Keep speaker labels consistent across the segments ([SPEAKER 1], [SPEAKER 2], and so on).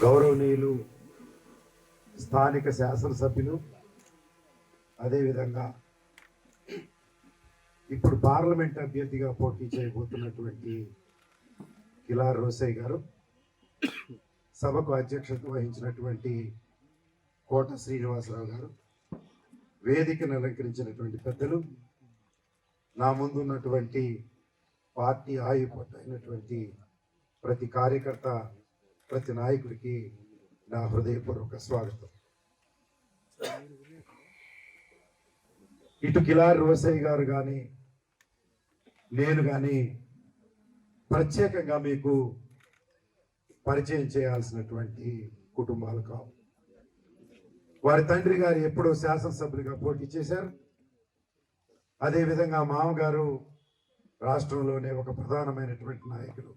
[SPEAKER 1] గౌరవనీయులు స్థానిక శాసనసభ్యులు, అదేవిధంగా ఇప్పుడు పార్లమెంట్ అభ్యర్థిగా పోటీ చేయబోతున్నటువంటి కిలార్ రోసయ్య గారు, సభకు అధ్యక్షత వహించినటువంటి కోట శ్రీనివాసరావు గారు, వేదికను అలంకరించినటువంటి పెద్దలు, నా ముందున్నటువంటి పార్టీ ఆయుపట్టు అయినటువంటి ప్రతి కార్యకర్త, ప్రతి నాయకుడికి నా హృదయపూర్వక స్వాగతం. ఇటు కిలార్ రోసయ్య గారు కానీ నేను కానీ ప్రత్యేకంగా మీకు పరిచయం చేయాల్సినటువంటి కుటుంబాలు కావు. వారి తండ్రి గారు ఎప్పుడో శాసనసభ్యులుగా పోటీ చేశారు. అదేవిధంగా మామగారు రాష్ట్రంలోనే ఒక ప్రధానమైనటువంటి నాయకులు.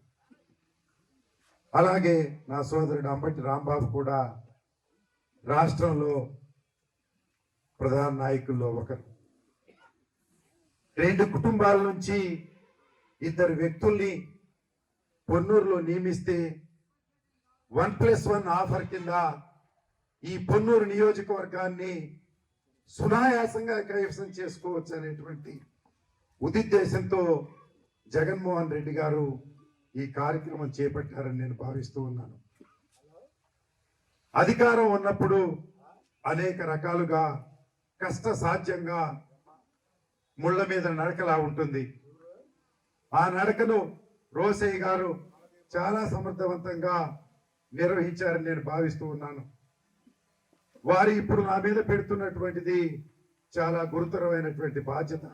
[SPEAKER 1] అలాగే నా సోదరుడు అంబటి రాంబాబు కూడా రాష్ట్రంలో ప్రధాన నాయకుల్లో ఒకరు. రెండు కుటుంబాల నుంచి ఇద్దరు వ్యక్తుల్ని పొన్నూరులో నియమిస్తే 1+1 ఆఫర్ కింద ఈ పొన్నూరు నియోజకవర్గాన్ని సునాయాసంగా కైవసం చేసుకోవచ్చు అనేటువంటి ఉద్దేశంతో జగన్మోహన్ రెడ్డి గారు ఈ కార్యక్రమం చేపట్టారని నేను భావిస్తూ ఉన్నాను. అధికారం ఉన్నప్పుడు అనేక రకాలుగా కష్ట సాధ్యంగా ముళ్ళ మీద నడకలా ఉంటుంది. ఆ నడకను రోసయ్య గారు చాలా సమర్థవంతంగా నిర్వహించారని నేను భావిస్తూ ఉన్నాను. వారు ఇప్పుడు నా మీద పెడుతున్నటువంటిది చాలా గురుతరమైనటువంటి బాధ్యత.